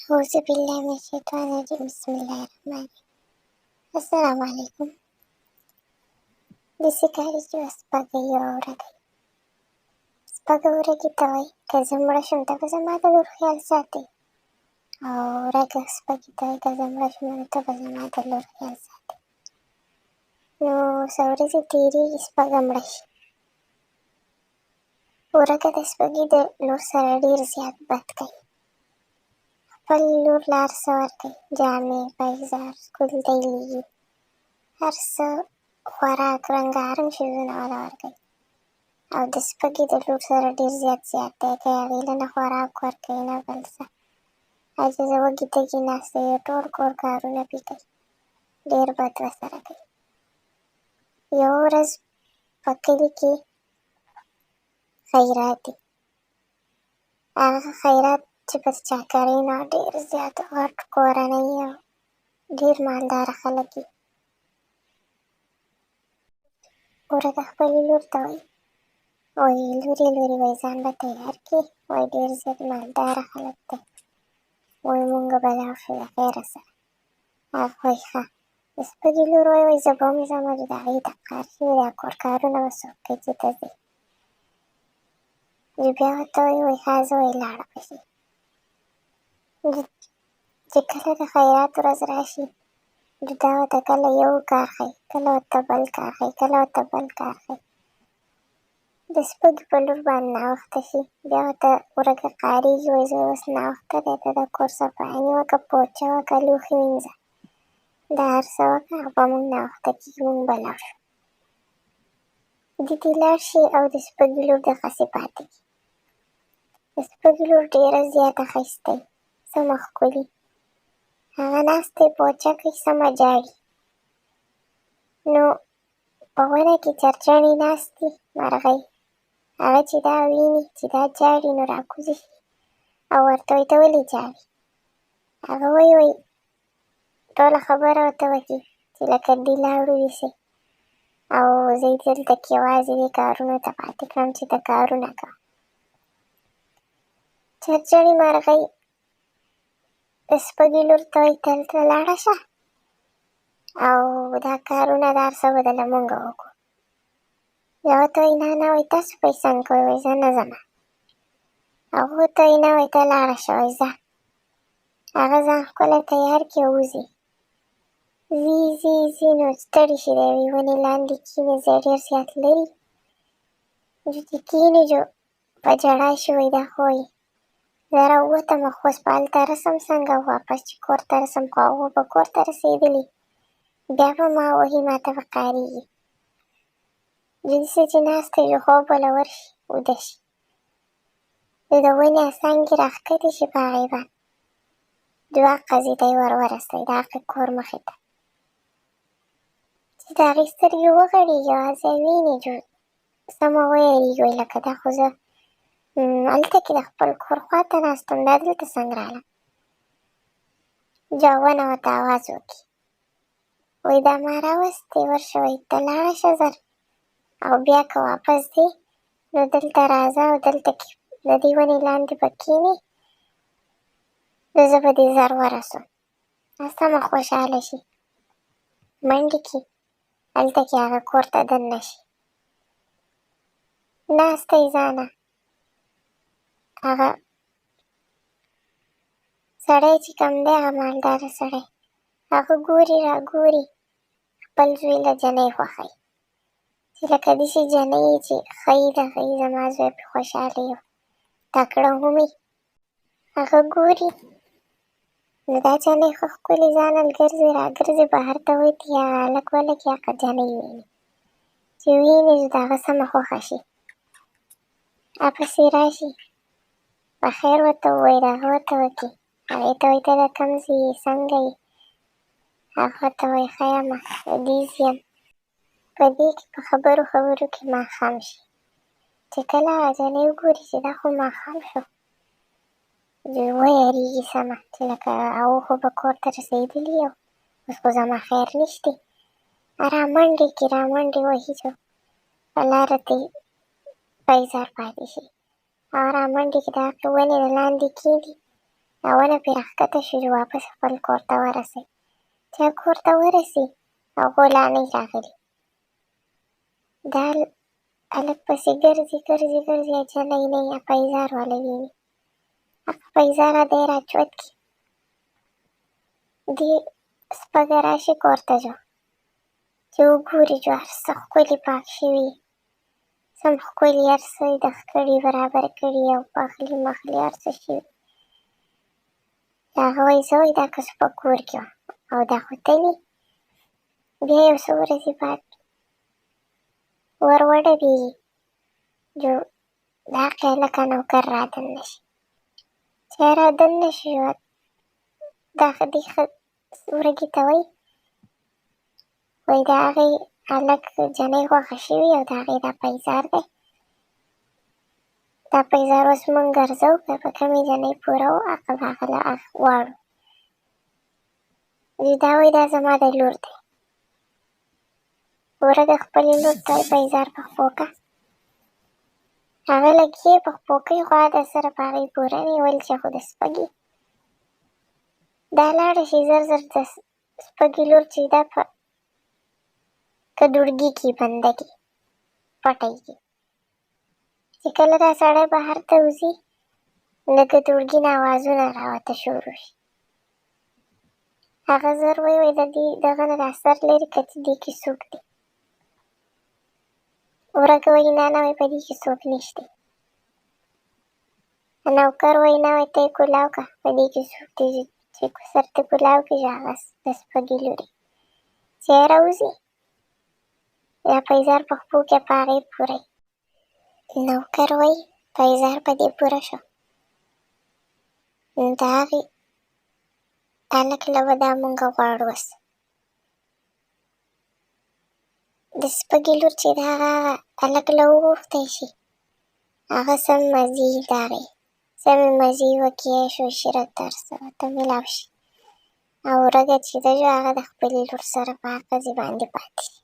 औज़ुबिल्लाहिमिनश्शैतानिर्रजीम बिस्मिल्लाहिर्रहमानिर्रहीम। अस्सलाम वालेकुम। Bisikari spaghetti spaghetti kazamrashun takazamata lurkhiyalsati awraga spaghetti kazamrashun takazamata lurkhiyalsati no saurisi tiri spagamrash uraga spaghetti lur saradir ziyad batkai fal lur lar sawarkai jame paizar skul daily harsa خوراک رنگارنگ شیزونه والا ورکوي او د سپږي د لور سره ډېر زیات دی که هغې له نه خوراک ورکوي نه بل څه عاجزه وږې تږې ناسته وي ټول کور کارونه پرې کوي ډېر بد ورسره کوي. یوه ورځ په کلي کې خیرات دی. هغه خیرات چې پر چاکرۍ نه ډېر زیات غټ کورنۍ او ډېر مالداره خلک وي. ورته خپلې لور ته وایي لورې وایي ځان به تیار کړې وایي ډېر زیات مالداره خلک دی وایي مونږ به لاړ شو د خیره سره. هغه وایي ښه. د سپږې لور وایي زه به هم ځمه د هغې د کار شوي دا کور کارونه به څوک کوي چې ته ځې. بیا ورته وایي ښه زه وایي لاړه به شي. چې کله د خیرات ورځ راشي نو دا ورته کله یو کار ښیي کله ورته بل کار ښیي کله ورته بل کار ښیي. د سپږې په لور باندې ناوخته شي بیا ورته ورږه قهرېږي وایي زه اوس ناوخته دی ته د کور صفایي وکړه پوچه وکړه لوښي وینځه دا هر څه وکړه او به مونږ ناوخته کېږي مونږ به لاړ شو. دې لاړ شي او د سپږې لور دغسې پاتې کړي. د سپږې لور ډېره زیاته ښایسته وي سمه ښکلي هغه ناسته وي پوچه کوي سمه ژاړي. نو په ونه کې چرچڼې ناست دي مرغۍ هغه چې دا ویني چې دا ژاړي نو راکوزي شي او ورته وایي ته ولې ژاړې. هغه وایي ټوله خبره ورته وکړي چې لکه دې لاړو یوسې او زه یې دلته کې یوازې دې کارونو ته پاتې کړم چې ته کارونه کوه. چرچڼې مرغۍ د سپږې لور ته وایي ته هلته لاړه شه او دا کارونه دا هر څه به دله مونږ وکړو. بیا ورته وایي نه نه وایي تاسو به یې څنګه کوئ وایي زه نه ځمه. هغه ورته وایي نه وایي ته لاړه شه وایي ځه. هغه ځان ښکلی تیار کړي او وځي. ځي نو ستړي شي د یوې ونې لاندې کښېني ځای ډېر زیات لري چې کښېني په ژړا شي وایي دا خو وایي زه راووتم خو اوس به هلته رسم څنګه واپس چې کور ته رسم خو هغه به کور ته رسېدلي بیا به ما وهي ما ته به قهرېږي. داسې چې ناسته وي خوب به له ورشي ویده شي د ونې څانګې راښکتې شي په هغې باندې دوه قضې ته یې ورسوي د هغې کور مخې ته چې د هغې سترګې وغړېږي او هسې ویني سمه ویرېږي وایي لکه دا خو زه هلته کې د خپل کور خواته ناست وم دا دلته څنګه رالم. ونه ورته اواز وکړي وایي دا ما راوستې ورشه وایي ته لاړه شه ژر او بیا که واپس ځې نو دلته راځه او دلته کې د دې ونې لاندې به کښېنې نو زه به دې ژر ورسوم. سمه خوشحاله شي منډې کړي هلته کې هغه کور ته دننه شي. ناسته یې ځانه هغه سړی چې کوم دی هغه مالداره سړی هغه ګوري راګوري خپل زوی له جنۍ خوښوي چې لکه داسې جنۍ یې چې ښه یې ده ښه یې زما زوی پرې خوشحاله یو تکړه هم وي. هغه ګوري نو دا جنۍ ښه ښکلې ځان ګرځي راګرځي بهر ته وتي هغه هلک ولک یې هغه جنۍ ویني چې ویني نو د هغه سمه خوښه شي راپسې راشي په خیر ورته ووایي د هغه ورته وکړي هغې ته وایي ته د کوم ځای یې څنګه یې هغه ورته وایي ښه یمه د دې ځای یم. په دې کې په خبرو کې ماښام شي چې کله هغه جنۍ وګوري چې دا خو ماښام شو ویرېږي سمه چې لکه هغو خو به کور ته رسېدلي یو اوس خو زما خیر نشتی رامنډې کړي رامنډې وهي چې په لاره ته یې پیزار پاتې شي هغه رامنډې کړي د هغې ونې نه لاندې کښېني ونه پرې راښکته شو چې واپس خپل کور ته ورسوي. چې کور ته ورسي هغو لا نه راغلي. دا هلک پسې ګرځي اجلی نه یې پیزار والا ویني. هغه پیزاره دی راچوت کړي. دې سپږه راشي کور ته جو چې وګوري جو هر څه ښکلي پاک شوي، سم ښکلي هر څه یې دغه کړي برابر کړي او پخلي مخلي هر څه شوي. هغه وایي زه دا که په کور کې وم او دا خو تلي. بیا یو څه ورځې بعد ور وډبېږي جو د هغې هلکه نوکر را دننه شي. چې را دننه شي دغه دې ورږي ته وایي د هغې هلک جنۍ غوښه شوي او د هغې دا پیزار دی. دا پیزار اوس مونږ ګرځو که په کومې جنۍ پوره و هغه به هغه له غواړو. دا وایي دا زما د لور دی. ورږه خپلې لور ته وایي پیزار په خپو کړه. هغه لږې په خپو کوي خو د سره په هغې پوره نه ویل چې خو د سپږې دا لاړه شي زر زر د سپږې لور چې دا په کډوړګي کې بنده کې پټۍ کې چې کله دا سړی بهر ته وځي د کډوړګي نه اوازونه راوته شروع شي. هغه زر وایي د دې دغه نه دا سر لرې که چې دې کې څوک دی. ورږه وایي نه وایي په دې کې څوک نشته. نوکر وایي نه وایي ته یې کولاو کړه په دې کې څوک دی چې سر ته کولاو کړي هغه د سپږې لورې چې راوځي دا پیزار په خپو کې په هغې پوره وي. نوکر وایي پیزار په دې پوره شو نو د هغې هلک له به دا مونږ غواړو اوس. د سپږې لور چې د هغه هلک له وغوښتی شي هغه سم مزې د هغې سمې مزې وکړي عیش وعشرت هر څه ورته میلاو شي او ورږه چې ده جو هغه د خپلې لور سره په هغه ښځې باندې پاتې شي.